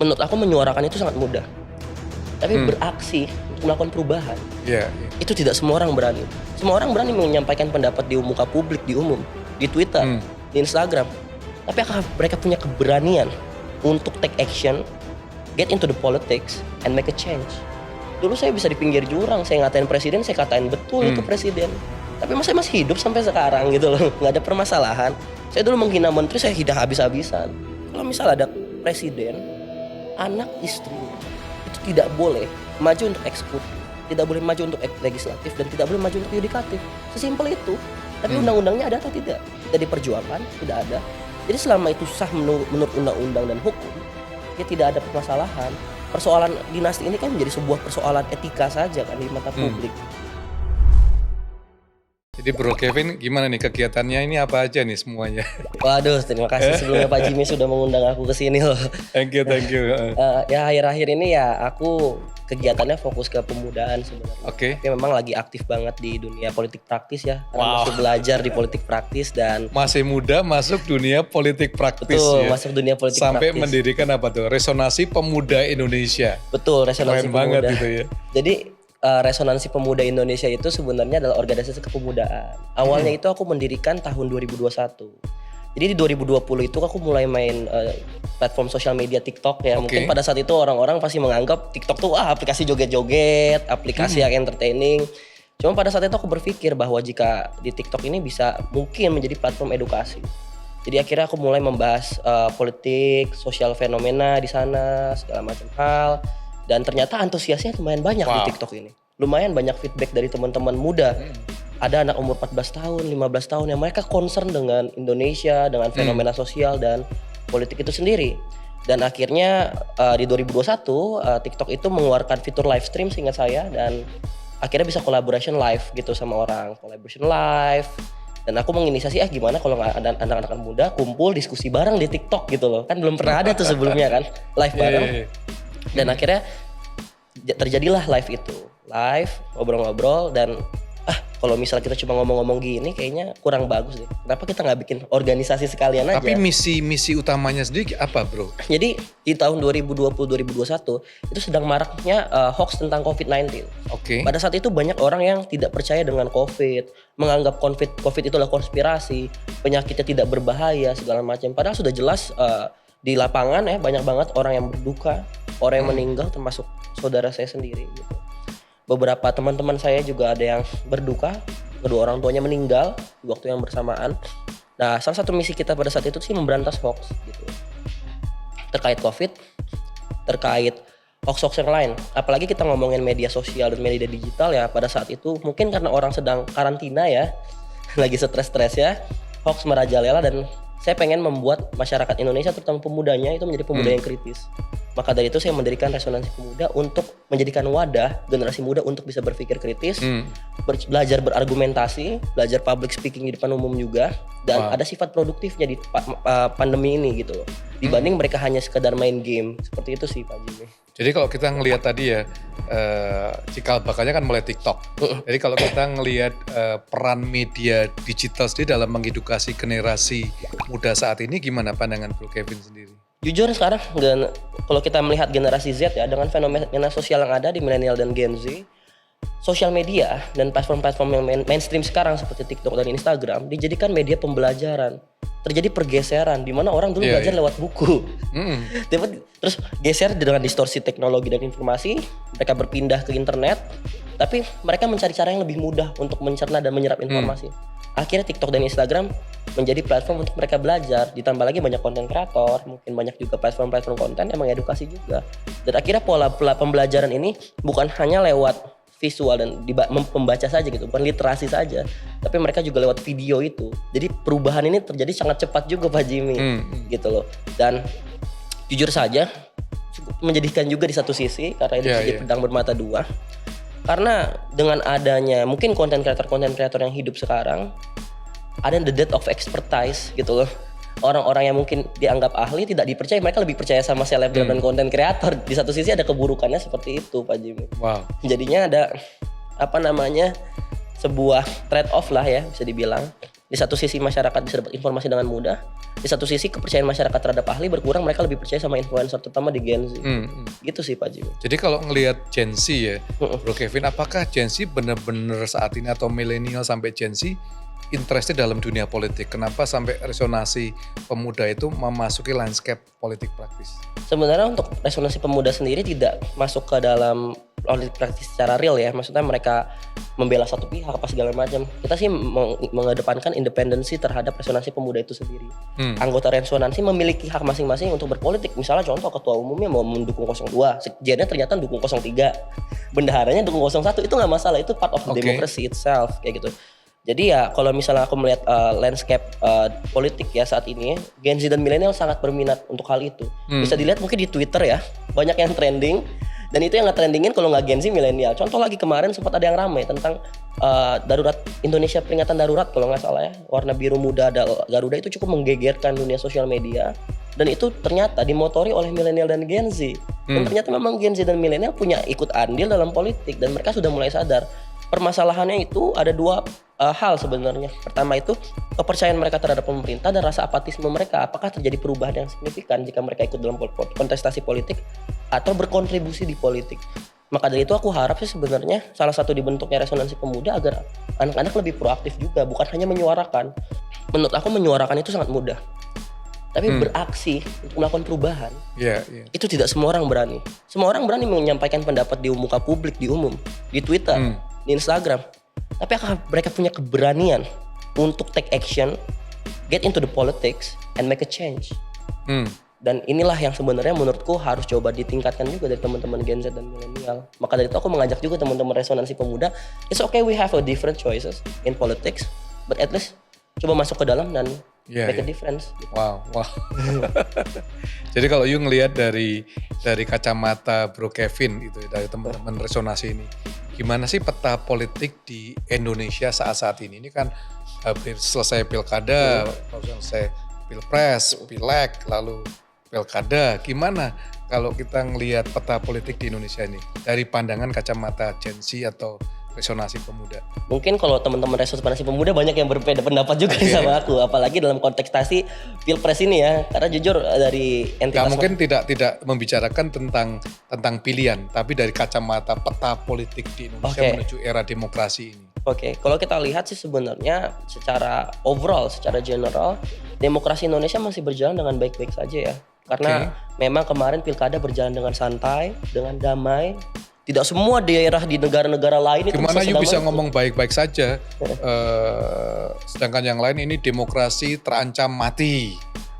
menurut aku menyuarakan itu sangat mudah. Tapi beraksi untuk melakukan perubahan, itu tidak semua orang berani. Semua orang berani menyampaikan pendapat di muka publik, di umum, di Twitter, di Instagram. Tapi apakah mereka punya keberanian untuk take action, get into the politics, and make a change? Dulu saya bisa di pinggir jurang, saya ngatain presiden, saya katain betul itu presiden. Tapi saya masih hidup sampai sekarang gitu loh, nggak ada permasalahan. Saya dulu menghina menteri, saya hina habis-habisan. Kalau misal ada presiden, anak istri itu tidak boleh maju untuk eksekutif, tidak boleh maju untuk legislatif, dan tidak boleh maju untuk yudikatif. Sesimpel itu. Tapi undang-undangnya ada atau tidak? Tidak diperjuangkan, tidak ada. Jadi selama itu sah menurut undang-undang dan hukum, ya tidak ada permasalahan. Persoalan dinasti ini kan menjadi sebuah persoalan etika saja kan di mata publik. Jadi Bro Kevin gimana nih kegiatannya ini apa aja nih semuanya? Waduh, terima kasih sebelumnya Pak Jimmy sudah mengundang aku ke sini loh. Thank you. Ya akhir-akhir ini ya aku kegiatannya fokus ke pemudaan sebenarnya. Oke. Tapi memang lagi aktif banget di dunia politik praktis ya. Karena masih belajar di politik praktis dan masih muda masuk dunia politik praktis. betul, ya. masuk dunia politik Sampai praktis. mendirikan apa tuh? Resonansi Pemuda Indonesia. Betul, resonansi Keren banget pemuda. itu ya. Jadi Resonansi Pemuda Indonesia itu sebenarnya adalah organisasi kepemudaan. Awalnya itu aku mendirikan tahun 2021. Jadi di 2020 itu aku mulai main platform sosial media TikTok ya. Mungkin pada saat itu orang-orang pasti menganggap TikTok tuh aplikasi joget-joget, aplikasi yang entertaining. Cuma pada saat itu aku berpikir bahwa jika di TikTok ini bisa mungkin menjadi platform edukasi. Jadi akhirnya aku mulai membahas politik, sosial fenomena di sana, segala macam hal. Dan ternyata antusiasnya lumayan banyak di TikTok ini. Lumayan banyak feedback dari teman-teman muda. Ada anak umur 14 tahun, 15 tahun yang mereka concern dengan Indonesia, dengan fenomena sosial dan politik itu sendiri. Dan akhirnya di 2021 TikTok itu mengeluarkan fitur live stream seingat saya. Dan akhirnya bisa collaboration live gitu sama orang. Collaboration live. Dan aku menginisiasi gimana kalau ada anak-anak muda kumpul diskusi bareng di TikTok gitu loh. Kan belum pernah ada tuh sebelumnya kan, live bareng. Dan akhirnya terjadilah live itu. Live, ngobrol-ngobrol dan kalau misalnya kita cuma ngomong-ngomong gini kayaknya kurang bagus deh. Kenapa kita nggak bikin organisasi sekalian aja? Tapi misi utamanya sendiri apa bro? Jadi di tahun 2020-2021 itu sedang maraknya hoax tentang COVID-19. Pada saat itu banyak orang yang tidak percaya dengan COVID, menganggap COVID itu adalah konspirasi, penyakitnya tidak berbahaya segala macam. Padahal sudah jelas di lapangan ya banyak banget orang yang berduka, orang yang meninggal termasuk saudara saya sendiri gitu. Beberapa teman-teman saya juga ada yang berduka, kedua orang tuanya meninggal di waktu yang bersamaan. Nah, salah satu misi kita pada saat itu sih memberantas hoax gitu. Terkait COVID, terkait hoax-hoax yang lain. Apalagi kita ngomongin media sosial dan media digital ya, pada saat itu mungkin karena orang sedang karantina ya, lagi stres-stres ya, hoax merajalela dan saya pengen membuat masyarakat Indonesia terutama pemudanya itu menjadi pemuda yang kritis. Maka dari itu saya mendirikan Resonansi Pemuda untuk menjadikan wadah generasi muda untuk bisa berpikir kritis, belajar berargumentasi, belajar public speaking di depan umum juga, dan ada sifat produktifnya di pandemi ini gitu loh. Dibanding mereka hanya sekedar main game, seperti itu sih Pak Jimmy. Jadi kalau kita ngelihat tadi ya, cikal bakalnya kan mulai TikTok. Jadi kalau kita ngelihat peran media digital sendiri dalam mengedukasi generasi muda saat ini, gimana pandangan Bro Kevin sendiri? Jujur sekarang kalau kita melihat generasi Z ya dengan fenomena sosial yang ada di milenial dan Gen Z, sosial media dan platform-platform yang mainstream sekarang seperti TikTok dan Instagram dijadikan media pembelajaran. Terjadi pergeseran di mana orang dulu belajar lewat buku. Terus geser dengan distorsi teknologi dan informasi, mereka berpindah ke internet, tapi mereka mencari cara yang lebih mudah untuk mencerna dan menyerap informasi. Akhirnya TikTok dan Instagram menjadi platform untuk mereka belajar, ditambah lagi banyak konten kreator, mungkin banyak juga platform-platform konten yang mengedukasi juga. Dan akhirnya pola pembelajaran ini bukan hanya lewat visual dan membaca saja gitu, bukan literasi saja, tapi mereka juga lewat video itu. Jadi perubahan ini terjadi sangat cepat juga Pak Jimmy, gitu loh. Dan jujur saja cukup menyedihkan juga di satu sisi karena ini jadi pedang bermata dua. Karena dengan adanya mungkin konten kreator yang hidup sekarang, ada the death of expertise gitu loh. Orang-orang yang mungkin dianggap ahli tidak dipercaya, mereka lebih percaya sama selebgram dan konten kreator. Di satu sisi ada keburukannya seperti itu Pak Jimmy. Jadinya ada sebuah trade off lah ya bisa dibilang. Di satu sisi masyarakat bisa dapat informasi dengan mudah, di satu sisi kepercayaan masyarakat terhadap ahli berkurang, mereka lebih percaya sama influencer terutama di Gen Z. Gitu sih Pak Jimmy. Jadi kalau ngelihat Gen Z ya, Bro Kevin, apakah Gen Z benar-benar saat ini atau milenial sampai Gen Z interestnya dalam dunia politik? Kenapa sampai resonansi pemuda itu memasuki landscape politik praktis? Sebenarnya untuk resonansi pemuda sendiri tidak masuk ke dalam politik praktis secara real ya. Maksudnya mereka membela satu pihak apa segala macam. Kita sih mengedepankan independensi terhadap resonansi pemuda itu sendiri. Anggota resonansi memiliki hak masing-masing untuk berpolitik. Misalnya contoh ketua umumnya mau mendukung 02, sekjennya ternyata dukung 03, bendaharanya dukung 01, itu nggak masalah. Itu part of the democracy itself kayak gitu. Jadi ya kalau misalnya aku melihat landscape politik ya saat ini, Gen Z dan milenial sangat berminat untuk hal itu. Bisa dilihat mungkin di Twitter ya, banyak yang trending. Dan itu yang nge-trendingin kalau nggak Gen Z milenial. Contoh lagi kemarin sempat ada yang ramai tentang darurat Indonesia peringatan darurat kalau nggak salah ya. Warna biru muda Garuda itu cukup menggegerkan dunia sosial media. Dan itu ternyata dimotori oleh milenial dan Gen Z. Dan ternyata memang Gen Z dan milenial punya ikut andil dalam politik. Dan mereka sudah mulai sadar. Permasalahannya itu ada dua hal sebenarnya. Pertama itu kepercayaan mereka terhadap pemerintah dan rasa apatisme mereka. Apakah terjadi perubahan yang signifikan jika mereka ikut dalam kontestasi politik atau berkontribusi di politik. Maka dari itu aku harap sih sebenarnya salah satu dibentuknya resonansi pemuda agar anak-anak lebih proaktif juga, bukan hanya menyuarakan. Menurut aku menyuarakan itu sangat mudah. Tapi beraksi untuk melakukan perubahan, itu tidak semua orang berani. Semua orang berani menyampaikan pendapat di muka publik, di umum, di Twitter, di Instagram. Tapi apakah mereka punya keberanian untuk take action, get into the politics, and make a change? Dan inilah yang sebenarnya menurutku harus coba ditingkatkan juga dari teman-teman Gen Z dan milenial. Maka dari itu aku mengajak juga teman-teman resonansi pemuda, it's okay we have a different choices in politics, but at least coba masuk ke dalam dan make a difference. Wow. Jadi kalau you ngelihat dari kacamata Bro Kevin itu dari teman-teman resonansi ini, gimana sih peta politik di Indonesia saat ini? Ini kan hampir selesai pilkada, selesai pilpres, pileg, lalu pilkada. Gimana kalau kita ngelihat peta politik di Indonesia ini dari pandangan kacamata Gen Z atau resonansi pemuda? Mungkin kalau teman-teman resonansi pemuda banyak yang berbeda pendapat juga sama aku, apalagi dalam kontestasi pilpres ini ya. Karena jujur dari entitas mungkin tidak membicarakan tentang pilihan, tapi dari kacamata peta politik di Indonesia menuju era demokrasi ini. Kalau kita lihat sih sebenarnya secara overall, secara general, demokrasi Indonesia masih berjalan dengan baik-baik saja ya. Karena memang kemarin pilkada berjalan dengan santai, dengan damai. Tidak semua daerah di negara-negara lain itu gimana you bisa ngomong baik-baik saja, sedangkan yang lain ini demokrasi terancam mati,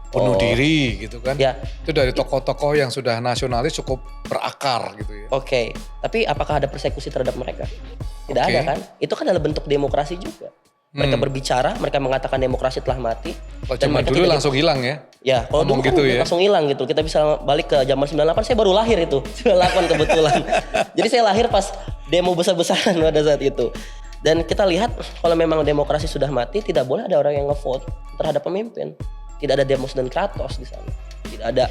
bunuh diri gitu kan. Itu dari tokoh-tokoh yang sudah nasionalis cukup berakar gitu ya. Tapi apakah ada persekusi terhadap mereka? Tidak ada kan? Itu kan adalah bentuk demokrasi juga. Mereka berbicara, mereka mengatakan demokrasi telah mati. Kalau zaman dulu langsung hilang ya? Ya, kalau dulu gitu kan langsung hilang gitu. Kita bisa balik ke zaman 98, saya baru lahir itu. 98 kebetulan. Jadi saya lahir pas demo besar-besaran pada saat itu. Dan kita lihat kalau memang demokrasi sudah mati, tidak boleh ada orang yang nge-vote terhadap pemimpin. Tidak ada demos dan kratos di sana. Tidak ada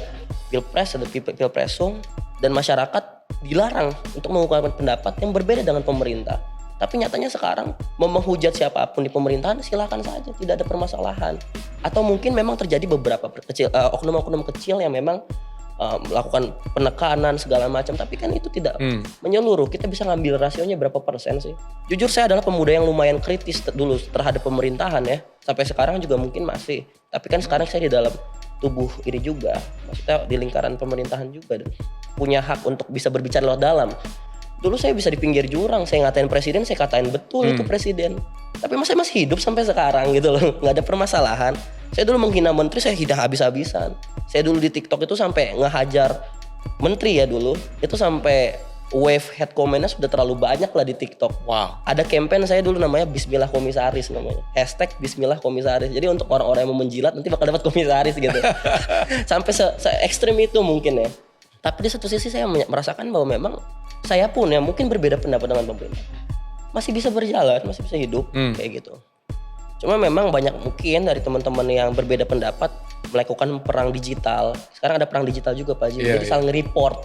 pilpres, ada pilpresum. Dan masyarakat dilarang untuk mengungkapkan pendapat yang berbeda dengan pemerintah. Tapi nyatanya sekarang mau menghujat siapapun di pemerintahan silakan saja, tidak ada permasalahan. Atau mungkin memang terjadi beberapa oknum-oknum kecil yang memang melakukan penekanan segala macam, tapi kan itu tidak menyeluruh. Kita bisa ngambil rasionya berapa persen sih? Jujur saya adalah pemuda yang lumayan kritis dulu terhadap pemerintahan ya. Sampai sekarang juga mungkin masih. Tapi kan sekarang saya di dalam tubuh ini juga, maksudnya di lingkaran pemerintahan juga dan punya hak untuk bisa berbicara lewat dalam. Dulu saya bisa di pinggir jurang, saya ngatain presiden, saya katain betul itu presiden. Tapi saya masih hidup sampai sekarang gitu loh, nggak ada permasalahan. Saya dulu menghina menteri, saya hina habis-habisan. Saya dulu di TikTok itu sampai ngehajar menteri ya dulu. Itu sampai wave head comment-nya sudah terlalu banyak lah di TikTok. Wow. Ada campaign saya dulu namanya Bismillah Komisaris namanya. #Bismillah Komisaris. Jadi untuk orang-orang yang mau menjilat nanti bakal dapat komisaris gitu. Sampai se-ekstrim itu mungkin ya. Tapi di satu sisi saya merasakan bahwa memang saya pun yang mungkin berbeda pendapat dengan pemerintah masih bisa berjalan, masih bisa hidup kayak gitu. Cuma memang banyak mungkin dari teman-teman yang berbeda pendapat melakukan perang digital. Sekarang ada perang digital juga Pak Haji. Iya, Jadi iya. saling report.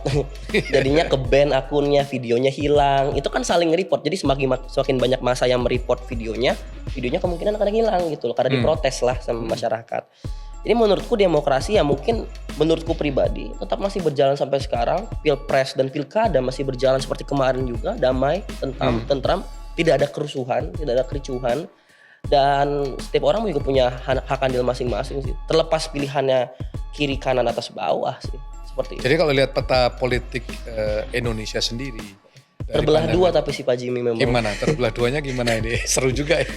Jadinya ke-ban akunnya, videonya hilang. Itu kan saling report. Jadi semakin banyak masa yang mereport videonya kemungkinan akan hilang gitu loh. Karena diprotes lah sama masyarakat. Jadi menurutku demokrasi ya mungkin menurutku pribadi tetap masih berjalan sampai sekarang. Pilpres dan pilkada masih berjalan seperti kemarin juga, damai, tentram, tidak ada kerusuhan, tidak ada kericuhan. Dan setiap orang juga punya hak andil masing-masing sih. Terlepas pilihannya kiri, kanan, atas, bawah sih. Seperti itu. Jadi kalau lihat peta politik Indonesia sendiri, dari Terbelah pandangan- dua tapi si Pak Jimmy memang. Gimana? Terbelah duanya gimana ini? Seru juga ini.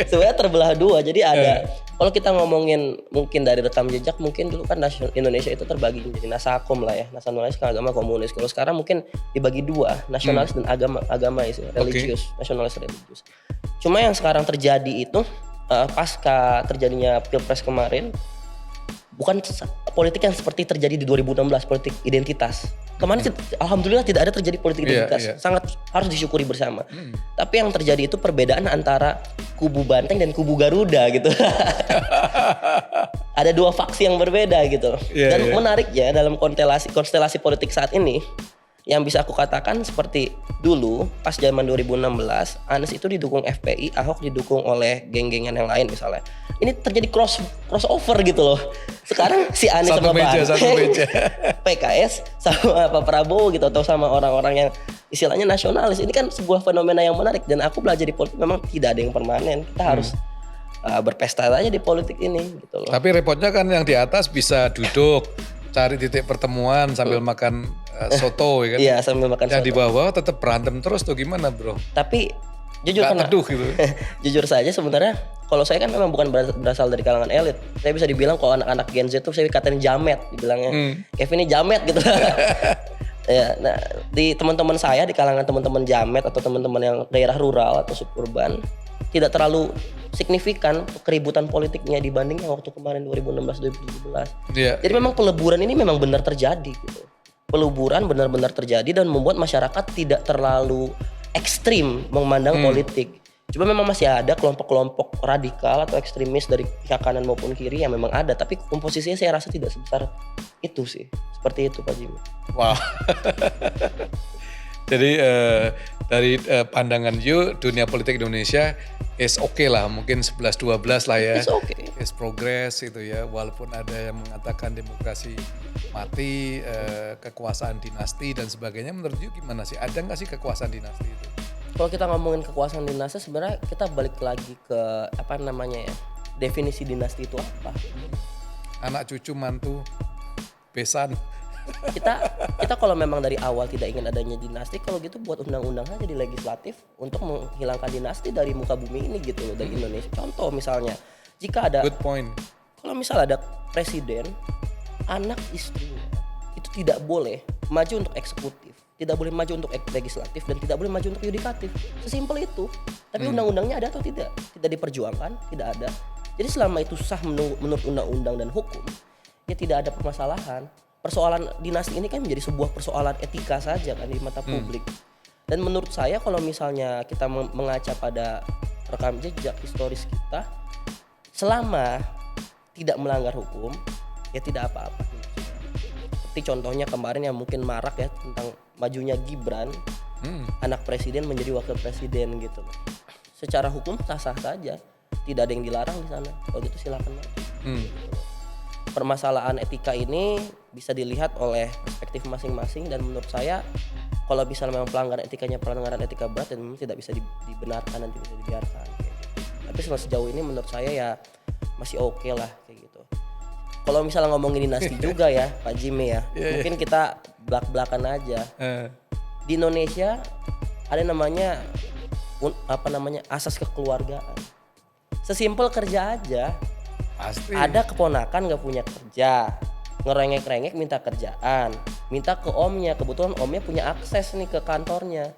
Sebenarnya terbelah dua. Jadi ada kalau kita ngomongin mungkin dari rekam jejak, mungkin dulu kan Indonesia itu terbagi menjadi nasakom lah ya, nasionalis, agama, komunis. Kalau sekarang mungkin dibagi dua, nasionalis dan agama itu, religius, nasionalis religius. Cuma yang sekarang terjadi itu pasca terjadinya Pilpres kemarin bukan politik yang seperti terjadi di 2016, politik identitas. Kemarin alhamdulillah tidak ada terjadi politik identitas. Sangat harus disyukuri bersama. Tapi yang terjadi itu perbedaan antara kubu Banteng dan kubu Garuda gitu. Ada dua faksi yang berbeda gitu. Dan menariknya dalam konstelasi politik saat ini yang bisa aku katakan seperti dulu pas zaman 2016 Anies itu didukung FPI, Ahok didukung oleh geng-gengan yang lain misalnya. Ini terjadi crossover gitu loh. Sekarang si Anies satu sama meja. PKS sama Pak Prabowo gitu atau sama orang-orang yang istilahnya nasionalis. Ini kan sebuah fenomena yang menarik dan aku belajar di politik memang tidak ada yang permanen. Kita harus berpesta aja di politik ini gitu loh. Tapi repotnya kan yang di atas bisa duduk, cari titik pertemuan sambil makan soto ya kan. Iya, sambil makan Yang soto. di bawah tetap berantem terus tuh gimana, Bro? Tapi jujur Nggak kan teduh gitu. jujur saja sebenarnya kalau saya kan memang bukan berasal dari kalangan elit. Saya bisa dibilang kalau anak-anak Gen Z tuh saya katain jamet dibilangnya. Kevin ini jamet gitu. Ya, nah di teman-teman saya di kalangan teman-teman jamet atau teman-teman yang daerah rural atau suburban tidak terlalu signifikan keributan politiknya dibanding yang waktu kemarin 2016-2017. Iya. Jadi memang peleburan ini memang benar terjadi gitu. Peleburan benar-benar terjadi dan membuat masyarakat tidak terlalu ekstrim memandang politik. Cuma memang masih ada kelompok-kelompok radikal atau ekstremis dari pihak kanan maupun kiri yang memang ada, tapi komposisinya saya rasa tidak sebesar itu sih. Seperti itu Pak Jimmy. Wah. Jadi dari pandangan you dunia politik Indonesia is okay lah, mungkin 11-12 lah ya. It's okay. Is progress itu ya, walaupun ada yang mengatakan demokrasi mati, kekuasaan dinasti dan sebagainya. Menurut you gimana sih? Ada nggak sih kekuasaan dinasti itu? Kalau kita ngomongin kekuasaan dinasti sebenarnya kita balik lagi ke apa namanya ya, definisi dinasti itu apa? Anak cucu mantu besan. Kita kalau memang dari awal tidak ingin adanya dinasti, kalau gitu buat undang-undang aja di legislatif untuk menghilangkan dinasti dari muka bumi ini gitu loh, dari Indonesia. Contoh misalnya, jika ada Good point. kalau misalnya ada presiden, anak istrinya itu tidak boleh maju untuk eksekutif, tidak boleh maju untuk legislatif, dan tidak boleh maju untuk yudikatif. Sesimpel itu. Tapi undang-undangnya ada atau tidak? Tidak diperjuangkan, tidak ada. Jadi selama itu sah menurut undang-undang dan hukum, ya tidak ada permasalahan. Persoalan dinasti ini kan menjadi sebuah persoalan etika saja kan di mata publik. Dan menurut saya kalau misalnya kita mengaca pada rekam jejak historis kita, selama tidak melanggar hukum, ya tidak apa-apa. Seperti contohnya kemarin yang mungkin marak ya tentang majunya Gibran, anak presiden menjadi wakil presiden gitu. Secara hukum sah-sah saja, tidak ada yang dilarang di sana. Kalau gitu silakan maju. Permasalahan etika ini bisa dilihat oleh perspektif masing-masing dan menurut saya kalau misalnya memang pelanggaran etika berat dan memang tidak bisa dibenarkan dan tidak bisa dibiarkan kayak gitu. Tapi sejauh ini menurut saya ya masih oke lah kayak gitu. Kalau misalnya ngomongin dinasti juga ya Pak Jimmy ya, mungkin kita belak-belakan aja. Di Indonesia ada namanya asas kekeluargaan. Sesimpel kerja aja. Pasti. Ada keponakan gak punya kerja, ngerengek-rengek minta kerjaan, minta ke omnya, kebetulan omnya punya akses nih ke kantornya,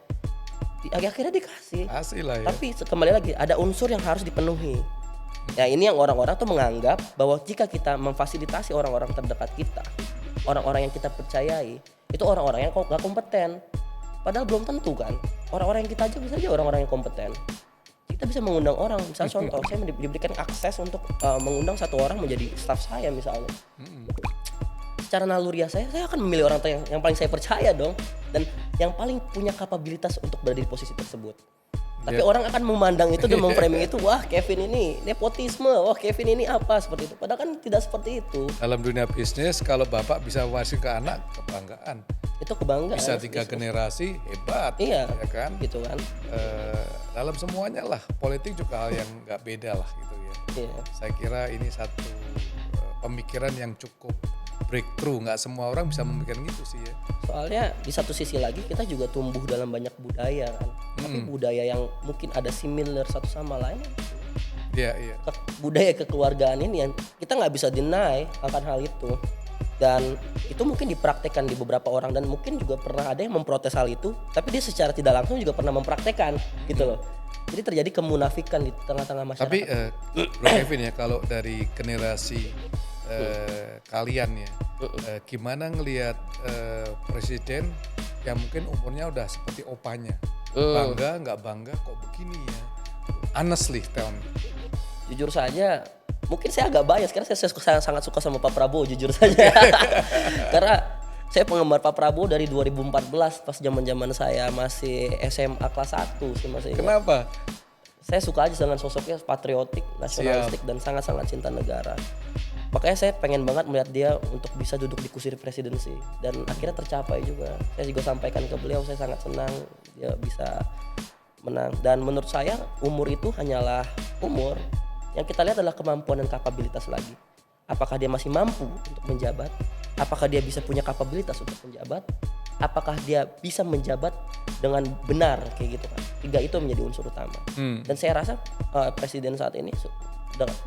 akhirnya dikasih. Asli lah ya. Tapi kembali lagi ada unsur yang harus dipenuhi. Ya ini yang orang-orang tuh menganggap bahwa jika kita memfasilitasi orang-orang terdekat kita, orang-orang yang kita percayai, itu orang-orang yang gak kompeten. Padahal belum tentu kan. Orang-orang yang kita aja bisa aja orang-orang yang kompeten. kita bisa mengundang orang. Misalnya contoh, saya diberikan akses untuk mengundang satu orang menjadi staff saya misalnya. Secara naluriah saya akan memilih orang yang paling saya percaya dong, dan yang paling punya kapabilitas untuk berada di posisi tersebut. Tapi orang akan memandang itu dan memframing itu, wah Kevin ini nepotisme, wah Kevin ini apa, seperti itu. Padahal kan tidak seperti itu. Dalam dunia bisnis, kalau bapak bisa warisin ke anak, kebanggaan. Itu kebanggaan. Bisa 3 generasi, hebat. Iya, ya kan? gitu kan. Dalam semuanya lah, politik juga hal yang nggak beda lah gitu ya. Iya. Saya kira ini satu pemikiran yang cukup breakthrough, nggak semua orang bisa memikirkan gitu sih ya. Soalnya di satu sisi lagi kita juga tumbuh dalam banyak budaya kan. Tapi budaya yang mungkin ada similar satu sama lain. Iya. Budaya kekeluargaan ini yang kita nggak bisa deny akan hal itu. Dan itu mungkin dipraktekkan di beberapa orang, dan mungkin juga pernah ada yang memprotes hal itu, tapi dia secara tidak langsung juga pernah mempraktekkan gitu loh. Jadi terjadi kemunafikan di tengah-tengah masyarakat. Tapi Bro Kevin ya, kalau dari generasi kalian ya, gimana ngelihat presiden yang mungkin umurnya udah seperti opanya, bangga nggak bangga kok begini ya? Honestly tell me. Jujur saja, mungkin saya agak bias karena saya sangat suka sama Pak Prabowo, jujur saja. Karena saya penggemar Pak Prabowo dari 2014 pas zaman-zaman saya masih SMA kelas 1 sih masih. Kenapa? Saya suka aja dengan sosoknya patriotik, nasionalistik, dan sangat-sangat cinta negara. Makanya saya pengen banget melihat dia untuk bisa duduk di kursi presidensi, dan akhirnya tercapai juga. Saya juga sampaikan ke beliau, saya sangat senang dia bisa menang. Dan menurut saya umur itu hanyalah umur. Yang kita lihat adalah kemampuan dan kapabilitas lagi. Apakah dia masih mampu untuk menjabat? Apakah dia bisa punya kapabilitas untuk menjabat? Apakah dia bisa menjabat dengan benar, kayak gitu kan? 3 itu menjadi unsur utama. Dan saya rasa presiden saat ini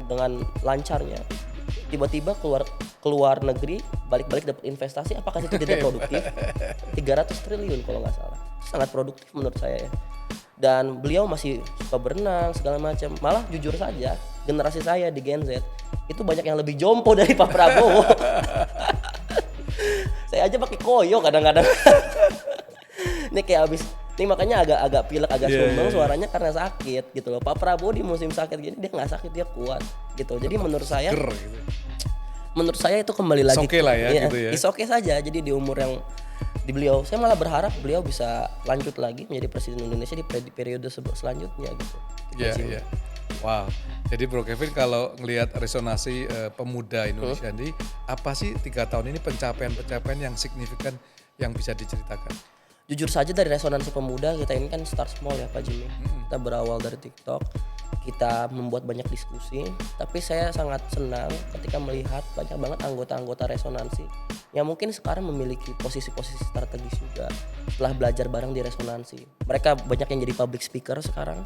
dengan lancarnya tiba-tiba keluar negeri, balik-balik dapat investasi, apakah itu tidak produktif? 300 triliun kalau nggak salah. Sangat produktif menurut saya ya. Dan beliau masih suka berenang segala macam. Malah jujur saja, generasi saya di Gen Z itu banyak yang lebih jompo dari Pak Prabowo. Saya aja pakai koyo kadang-kadang. Ini kayak habis, ini makanya agak pilek, agak sumbang suaranya karena sakit gitu loh. Pak Prabowo di musim sakit gini dia nggak sakit, dia kuat gitu. Jadi menurut saya, gitu. Menurut saya itu kembali lagi. Oke lah ya, gitu ya. Is oke saja. Jadi di umur yang di beliau, saya malah berharap beliau bisa lanjut lagi menjadi presiden Indonesia di periode selanjutnya gitu. Iya. Wow. Jadi Bro Kevin, kalau ngelihat resonansi pemuda Indonesia ini, apa sih 3 tahun ini pencapaian yang signifikan yang bisa diceritakan? Jujur saja dari resonansi pemuda kita ini kan start small ya Pak Jimmy. Kita berawal dari TikTok, kita membuat banyak diskusi, tapi saya sangat senang ketika melihat banyak banget anggota-anggota resonansi yang mungkin sekarang memiliki posisi-posisi strategis juga setelah belajar bareng di resonansi. Mereka banyak yang jadi public speaker sekarang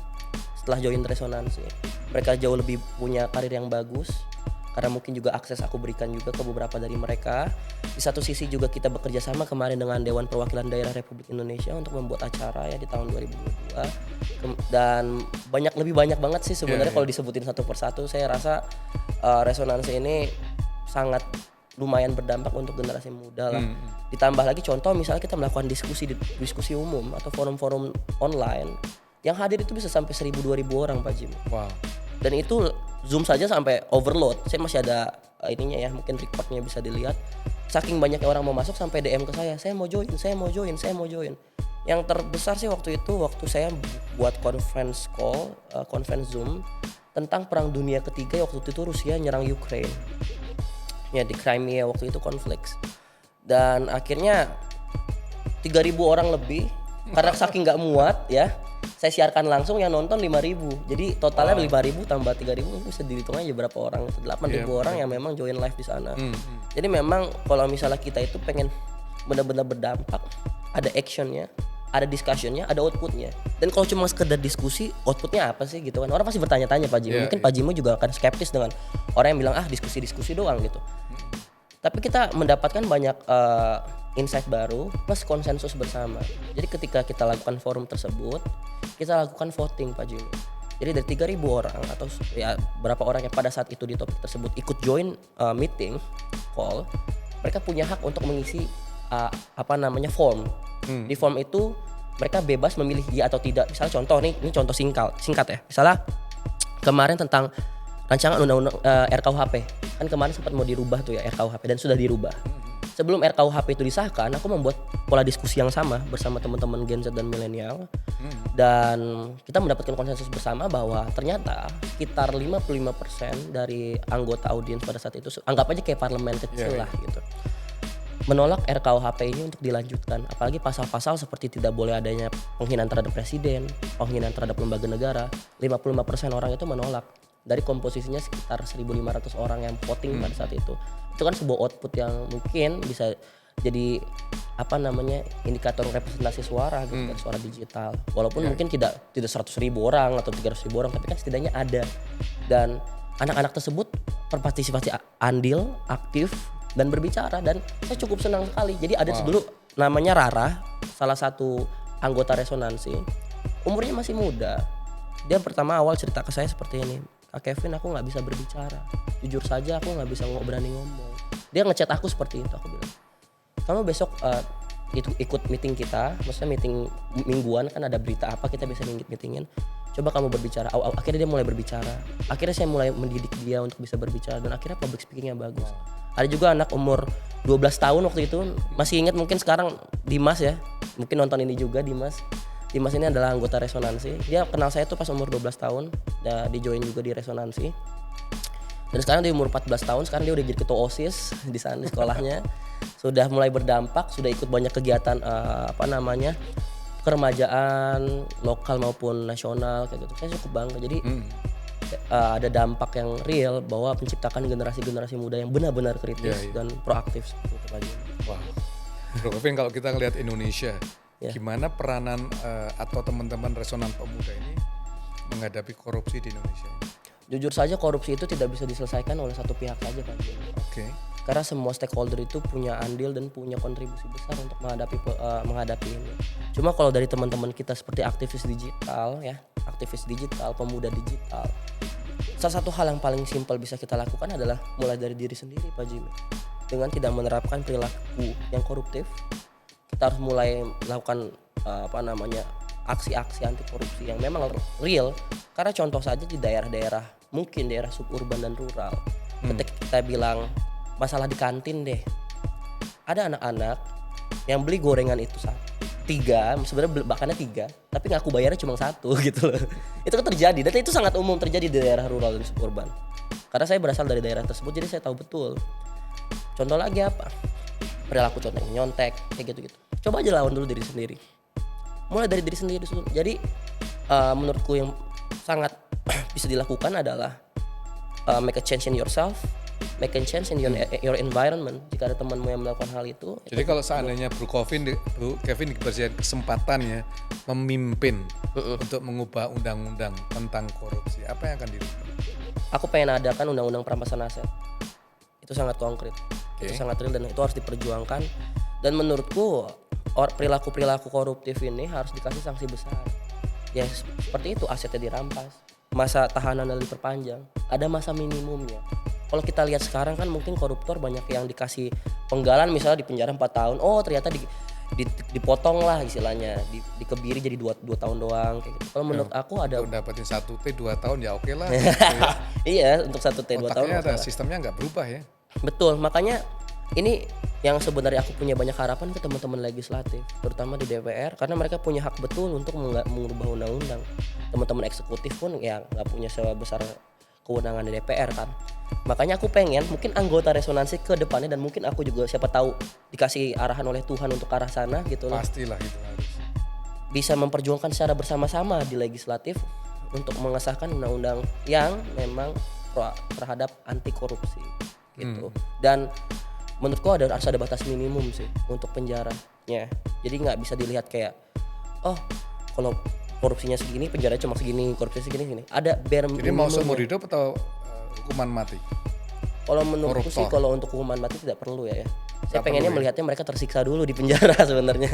setelah join resonansi. Mereka jauh lebih punya karir yang bagus karena mungkin juga akses aku berikan juga ke beberapa dari mereka. Di satu sisi juga kita bekerja sama kemarin dengan Dewan Perwakilan Daerah Republik Indonesia untuk membuat acara ya di tahun 2022. Dan lebih banyak banget sih sebenarnya kalau disebutin satu persatu. Saya rasa resonansi ini sangat lumayan berdampak untuk generasi muda lah. Ditambah lagi contoh misalnya kita melakukan diskusi umum atau forum-forum online yang hadir itu bisa sampai 1.000-2.000 orang Pak Jim. Wow. Dan itu Zoom saja sampai overload. Saya masih ada ininya ya, mungkin recordnya bisa dilihat. Saking banyaknya orang mau masuk sampai DM ke saya mau join. Yang terbesar sih waktu itu, waktu saya buat conference call, conference Zoom tentang perang dunia ketiga, waktu itu Rusia nyerang Ukraine. Ya di Crimea waktu itu konflik. Dan akhirnya 3.000 orang lebih, karena saking gak muat ya, saya siarkan langsung, yang nonton 5.000. Jadi totalnya 5.000 tambah 3.000 bisa dihitung aja berapa orang. 8.000 orang yang memang join live di sana. Jadi memang kalau misalnya kita itu pengen benar-benar berdampak, ada actionnya, ada discussionnya, ada outputnya. Dan kalau cuma sekedar diskusi, outputnya apa sih gitu kan? Orang pasti bertanya-tanya Pak Jimmy. Mungkin Pak Jimmy juga akan skeptis dengan orang yang bilang diskusi-diskusi doang gitu. Tapi kita mendapatkan banyak insight baru plus konsensus bersama. Jadi ketika kita lakukan forum tersebut, kita lakukan voting Pak Jimmy. Jadi dari 3.000 orang atau ya berapa orang yang pada saat itu di topik tersebut ikut join meeting call, mereka punya hak untuk mengisi form. Di form itu mereka bebas memilih iya atau tidak. Misalnya contoh nih, ini contoh singkat ya. Misalnya kemarin tentang rancangan undang-undang RKUHP. Kan kemarin sempat mau dirubah tuh ya RKUHP dan sudah dirubah. Sebelum RKUHP itu disahkan, aku membuat pola diskusi yang sama bersama teman-teman Gen Z dan milenial. Dan kita mendapatkan konsensus bersama bahwa ternyata sekitar 55% dari anggota audiens pada saat itu, anggap aja kayak parlemen kecil lah gitu, menolak RKUHP ini untuk dilanjutkan. Apalagi pasal-pasal seperti tidak boleh adanya penghinaan terhadap presiden, penghinaan terhadap lembaga negara. 55% orang itu menolak. Dari komposisinya sekitar 1.500 orang yang voting pada saat itu. Itu kan sebuah output yang mungkin bisa jadi indikator representasi suara gitu, dari suara digital. Walaupun mungkin tidak 100.000 orang atau 300.000 orang, tapi kan setidaknya ada. Dan anak-anak tersebut berpartisipasi andil, aktif, dan berbicara, dan saya cukup senang sekali. Jadi ada dulu namanya Rara, salah satu anggota resonansi, umurnya masih muda. Dia pertama awal cerita ke saya seperti ini, Kak Kevin, aku nggak bisa berbicara, jujur saja aku nggak bisa berani ngomong. Dia ngechat aku seperti itu. Aku bilang, kamu besok ikut meeting kita, maksudnya meeting mingguan, kan ada berita apa kita bisa meetingin, coba kamu berbicara. Akhirnya dia mulai berbicara, akhirnya saya mulai mendidik dia untuk bisa berbicara, dan akhirnya public speakingnya bagus. Ada juga anak umur 12 tahun waktu itu, masih ingat mungkin sekarang, Dimas ya, mungkin nonton ini juga. Dimas ini adalah anggota resonansi. Dia kenal saya tuh pas umur 12 tahun, di join juga di resonansi. Dan sekarang dia umur 14 tahun, sekarang dia udah jadi ketua OSIS di sana di sekolahnya. Sudah mulai berdampak, sudah ikut banyak kegiatan keremajaan lokal maupun nasional kayak gitu. Saya cukup bangga. Jadi ada dampak yang real bahwa menciptakan generasi-generasi muda yang benar-benar kritis dan proaktif seperti itu aja. Wah, Bro Kevin, kalau kita ngelihat Indonesia, gimana peranan atau teman-teman resonan pemuda ini menghadapi korupsi di Indonesia? Jujur saja korupsi itu tidak bisa diselesaikan oleh satu pihak saja, Pak. Oke. Karena semua stakeholder itu punya andil dan punya kontribusi besar untuk menghadapi ini. Cuma kalau dari teman-teman kita seperti aktivis digital, pemuda digital, salah satu hal yang paling simpel bisa kita lakukan adalah mulai dari diri sendiri, Pak Jimmy. Dengan tidak menerapkan perilaku yang koruptif, kita harus mulai melakukan aksi-aksi anti korupsi yang memang real. Karena contoh saja di daerah-daerah, mungkin daerah suburban dan rural, ketika kita bilang masalah di kantin deh, ada anak-anak yang beli gorengan itu sebenarnya bahkannya 3, tapi ngaku bayarnya cuma 1 gitu loh. Itu kan terjadi, dan itu sangat umum terjadi di daerah rural dan suburban. Karena saya berasal dari daerah tersebut, jadi saya tahu betul. Contoh lagi apa? Perilaku contohnya nyontek kayak gitu-gitu. Coba aja lawan dulu diri sendiri. Mulai dari diri sendiri. Jadi menurutku yang sangat bisa dilakukan adalah make a change in yourself, make a change in your environment. Jika ada temanmu yang melakukan hal itu. Jadi kalau seandainya Bro Kevin diberikan kesempatan ya memimpin untuk mengubah undang-undang tentang korupsi, apa yang akan dilakukan? Aku pengen adakan undang-undang perampasan aset. Itu sangat konkret, itu sangat real, dan itu harus diperjuangkan. Dan menurutku perilaku koruptif ini harus dikasih sanksi besar. Ya seperti itu, asetnya dirampas, masa tahanan diperpanjang, ada masa minimumnya. Kalau kita lihat sekarang kan mungkin koruptor banyak yang dikasih penggalan, misalnya di penjara 4 tahun, oh ternyata dipotong lah istilahnya, dikebiri jadi 2 tahun doang kayak gitu. Kalau menurut aku ada dapetin 1T 2 tahun ya oke lah. Iya, untuk 1T 2 tahun. Otaknya sistemnya nggak berubah ya. Betul, makanya ini yang sebenarnya aku punya banyak harapan ke teman-teman legislatif, terutama di DPR, karena mereka punya hak betul untuk mengubah undang-undang. Teman-teman eksekutif pun ya nggak punya sebesar kewenangan di DPR kan. Makanya aku pengen mungkin anggota resonansi ke depannya, dan mungkin aku juga siapa tahu dikasih arahan oleh Tuhan untuk ke arah sana gitu loh. Pastilah itu harus. Bisa memperjuangkan secara bersama-sama di legislatif untuk mengesahkan undang-undang yang memang terhadap anti korupsi gitu. Dan menurutku harus ada batas minimum sih untuk penjaranya. Jadi nggak bisa dilihat kayak, oh kalau korupsinya segini penjaranya cuma segini, korupsi segini. Ada bare minimum. Jadi mau seumur hidup atau hukuman mati? Kalau menurutku sih kalau untuk hukuman mati tidak perlu ya. Saya pengennya melihatnya mereka tersiksa dulu di penjara sebenarnya.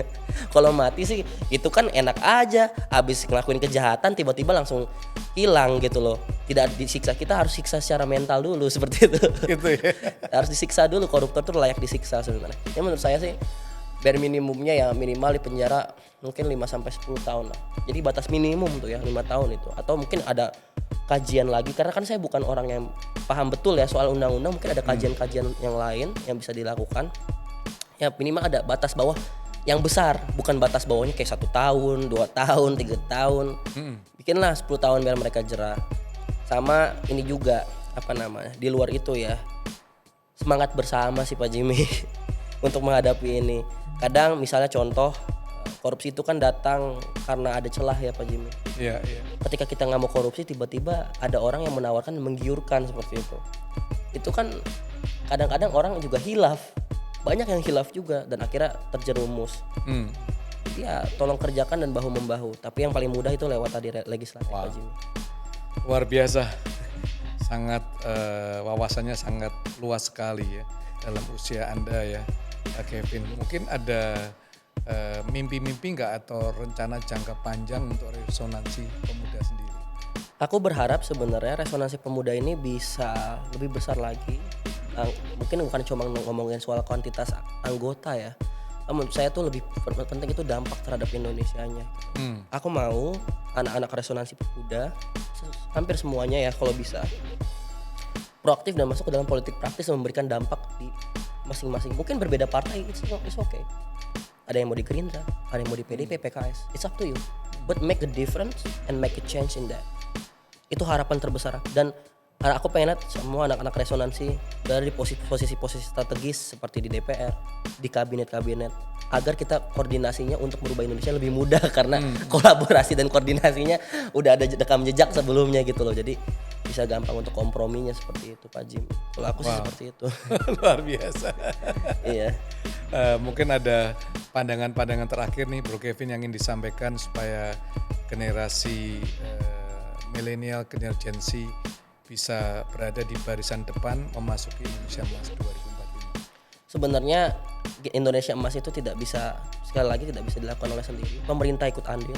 Kalau mati sih itu kan enak aja, habis ngelakuin kejahatan tiba-tiba langsung hilang gitu loh. Tidak disiksa, kita harus siksa secara mental dulu seperti itu. Gitu ya. Harus disiksa dulu, koruptor tuh layak disiksa sebenarnya. Ya menurut saya sih bare minimumnya ya minimal di penjara mungkin 5 sampai 10 tahun lah. Jadi batas minimum tuh ya 5 tahun itu. Atau mungkin ada kajian lagi karena kan saya bukan orang yang paham betul ya soal undang-undang, mungkin ada kajian-kajian yang lain yang bisa dilakukan. Ya minimal ada batas bawah yang besar, bukan batas bawahnya kayak 1 tahun, 2 tahun, 3 tahun. Bikinlah 10 tahun biar mereka jerah. Sama ini juga apa namanya? Di luar itu ya. Semangat bersama sih Pak Jimmy untuk menghadapi ini. Kadang misalnya contoh korupsi itu kan datang karena ada celah ya Pak Jimmy. Iya, iya. Ketika kita nggak mau korupsi tiba-tiba ada orang yang menawarkan menggiurkan seperti itu. Itu kan kadang-kadang orang juga hilaf. Banyak yang hilaf juga dan akhirnya terjerumus. Jadi ya tolong kerjakan dan bahu-membahu. Tapi yang paling mudah itu lewat tadi legislatif Pak Jimmy. Luar biasa. Sangat wawasannya sangat luas sekali ya dalam usia Anda ya, Kevin. Mungkin ada mimpi-mimpi nggak atau rencana jangka panjang untuk resonansi pemuda sendiri? Aku berharap sebenarnya resonansi pemuda ini bisa lebih besar lagi. Mungkin bukan cuma ngomongin soal kuantitas anggota ya. Menurut saya tuh lebih penting itu dampak terhadap Indonesianya. Aku mau anak-anak resonansi pemuda hampir semuanya ya kalau bisa proaktif dan masuk ke dalam politik praktis dan memberikan dampak di masing-masing. Mungkin berbeda partai, it's okay. Ada yang mau di Gerindra, ada yang mau di PDP, PKS. It's up to you. But make a difference and make a change in that. Itu harapan terbesar dan aku pengen lihat semua anak-anak resonansi dari posisi-posisi strategis seperti di DPR, di kabinet-kabinet, agar kita koordinasinya untuk merubah Indonesia lebih mudah karena kolaborasi dan koordinasinya udah ada rekam jejak sebelumnya gitu loh. Jadi bisa gampang untuk komprominya seperti itu Pak Jim. Kalau aku sih seperti itu. Luar biasa. Iya. Mungkin ada pandangan-pandangan terakhir nih Bro Kevin yang ingin disampaikan supaya generasi milenial, generasi Gen Z bisa berada di barisan depan memasuki Indonesia Emas 2045. Sebenarnya Indonesia Emas itu tidak bisa, sekali lagi tidak bisa dilakukan oleh sendiri. Pemerintah ikut andil,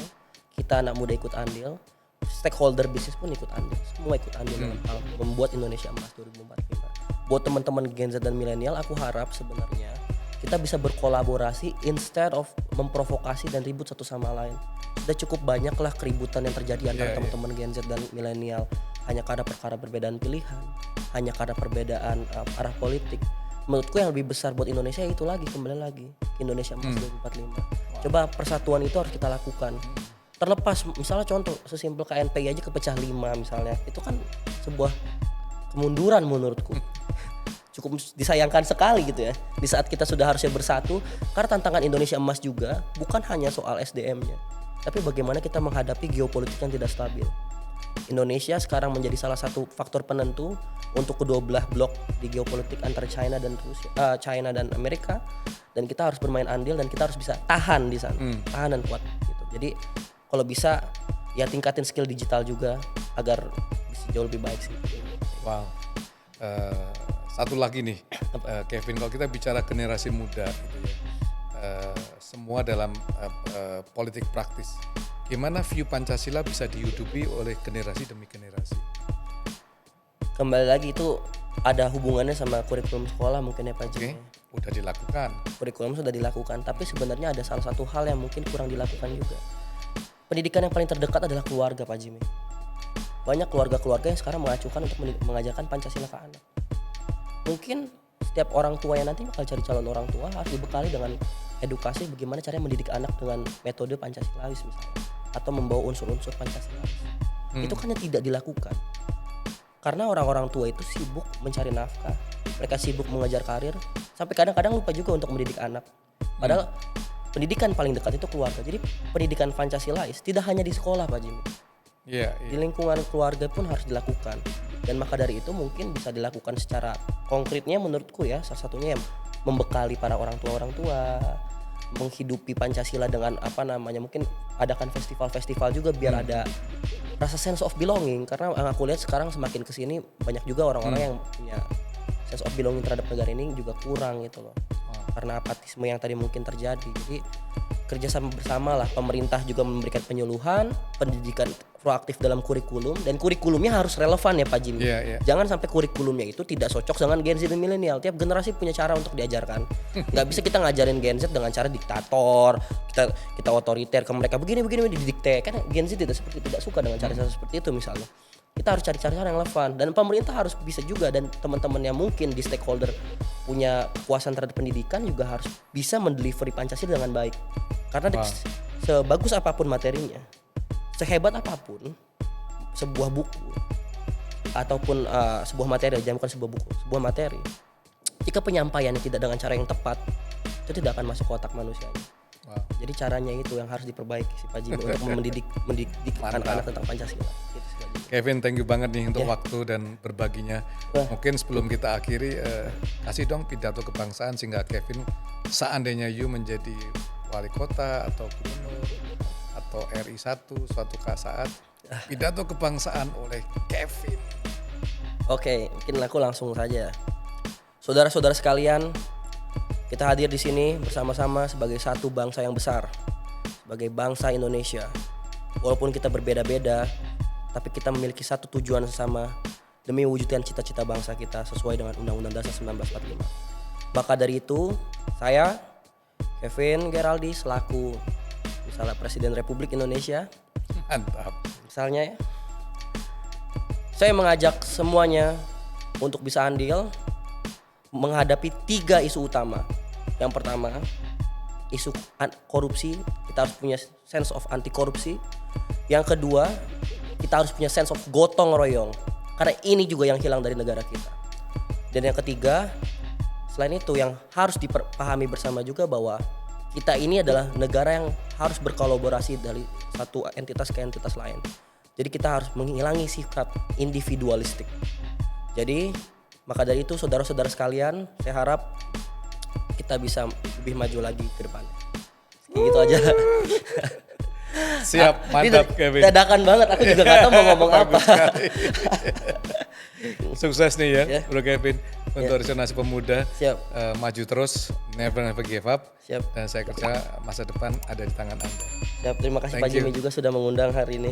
kita anak muda ikut andil, stakeholder bisnis pun ikut andil, semua ikut andil dalam hal membuat Indonesia Emas 2045. Buat teman-teman Gen Z dan milenial, aku harap sebenarnya kita bisa berkolaborasi instead of memprovokasi dan ribut satu sama lain. Sudah cukup banyaklah keributan yang terjadi antara teman-teman Gen Z dan milenial hanya karena perkara perbedaan pilihan, hanya karena perbedaan arah politik. Menurutku yang lebih besar buat Indonesia itu kembali lagi Indonesia Emas 2045. Coba persatuan itu harus kita lakukan. Terlepas misalnya contoh sesimpel KNPI aja kepecah 5 misalnya, itu kan sebuah kemunduran menurutku. Cukup disayangkan sekali gitu ya. Di saat kita sudah harusnya bersatu, karena tantangan Indonesia Emas juga bukan hanya soal SDM-nya, tapi bagaimana kita menghadapi geopolitik yang tidak stabil. Indonesia sekarang menjadi salah satu faktor penentu untuk kedua belah blok di geopolitik antara China dan China dan Amerika, dan kita harus bermain andil dan kita harus bisa tahan di sana, tahan dan kuat gitu. Jadi kalau bisa ya tingkatin skill digital juga agar bisa jauh lebih baik sih. Wow. Satu lagi nih, Kevin, kalau kita bicara generasi muda gitu ya, semua dalam politik praktis, gimana view Pancasila bisa dihidupi oleh generasi demi generasi? Kembali lagi itu ada hubungannya sama kurikulum sekolah mungkin ya Pak Jimmy. Udah dilakukan. Kurikulum sudah dilakukan, tapi sebenarnya ada salah satu hal yang mungkin kurang dilakukan juga. Pendidikan yang paling terdekat adalah keluarga Pak Jimmy. Banyak keluarga-keluarga yang sekarang mengacukan untuk mengajarkan Pancasila ke anak. Mungkin setiap orang tua yang nanti bakal cari calon orang tua harus dibekali dengan edukasi bagaimana caranya mendidik anak dengan metode Pancasilais misalnya, atau membawa unsur-unsur Pancasilais. Itu kan yang tidak dilakukan. Karena orang-orang tua itu sibuk mencari nafkah, mereka sibuk mengejar karir, sampai kadang-kadang lupa juga untuk mendidik anak. Padahal pendidikan paling dekat itu keluarga. Jadi pendidikan Pancasilais tidak hanya di sekolah Pak Jimmy. Di lingkungan keluarga pun harus dilakukan. Dan maka dari itu mungkin bisa dilakukan secara konkretnya menurutku ya, salah satunya yang membekali para orang tua, menghidupi Pancasila dengan mungkin adakan festival-festival juga biar ada rasa sense of belonging. Karena yang aku lihat sekarang semakin kesini banyak juga orang-orang yang punya sense of belonging terhadap negara ini juga kurang gitu loh. karena apatisme yang tadi mungkin terjadi. Jadi kerjasama bersama lah, pemerintah juga memberikan penyuluhan, pendidikan proaktif dalam kurikulum, dan kurikulumnya harus relevan ya Pak Jimmy. Jangan sampai kurikulumnya itu tidak cocok dengan Gen Z dan milenial. Tiap generasi punya cara untuk diajarkan. Nggak bisa kita ngajarin Gen Z dengan cara diktator, kita otoriter ke mereka begini didikte. Kan Gen Z tidak suka dengan cara seperti itu misalnya. Kita harus cari cara yang relevan, dan pemerintah harus bisa juga, dan teman-teman yang mungkin di stakeholder punya kekuasaan terhadap pendidikan juga harus bisa mendelivery Pancasila dengan baik. Karena sebagus apapun materinya, sehebat apapun sebuah buku ataupun sebuah materi, jangan bukan sebuah buku, sebuah materi, jika penyampaiannya tidak dengan cara yang tepat, itu tidak akan masuk ke otak manusianya. Jadi caranya itu yang harus diperbaiki si Pak Jimmy untuk mendidik anak-anak tentang Pancasila. Kevin, thank you banget nih untuk waktu dan berbaginya. Mungkin sebelum kita akhiri, kasih dong pidato kebangsaan sehingga Kevin, seandainya you menjadi wali kota atau gubernur atau RI 1 suatu saat, pidato kebangsaan oleh Kevin. Oke, mungkin aku langsung saja. Saudara-saudara sekalian, kita hadir di sini bersama-sama sebagai satu bangsa yang besar, sebagai bangsa Indonesia. Walaupun kita berbeda-beda, tapi kita memiliki satu tujuan sama demi mewujudkan cita-cita bangsa kita sesuai dengan Undang-Undang Dasar 1945. Maka dari itu, saya Kevin Geraldi selaku misalnya Presiden Republik Indonesia, mantap. Misalnya ya, saya mengajak semuanya untuk bisa andil menghadapi 3 isu utama. Yang pertama, isu korupsi, kita harus punya sense of anti korupsi. Yang kedua, kita harus punya sense of gotong royong, karena ini juga yang hilang dari negara kita. Dan yang ketiga, selain itu yang harus dipahami bersama juga bahwa kita ini adalah negara yang harus berkolaborasi dari satu entitas ke entitas lain. Jadi kita harus menghilangi sikap individualistik. Jadi maka dari itu saudara-saudara sekalian, saya harap kita bisa lebih maju lagi ke depan. Gitu aja. Siap, mantap Kevin. Dadakan banget, aku juga gak tahu mau ngomong apa. Sukses nih ya, Bro Kevin, untuk Resonansi Pemuda. Siap. Maju terus, never give up. Siap. Dan saya kerja masa depan ada di tangan Anda. Siap, terima kasih Pak Jimmy juga sudah mengundang hari ini.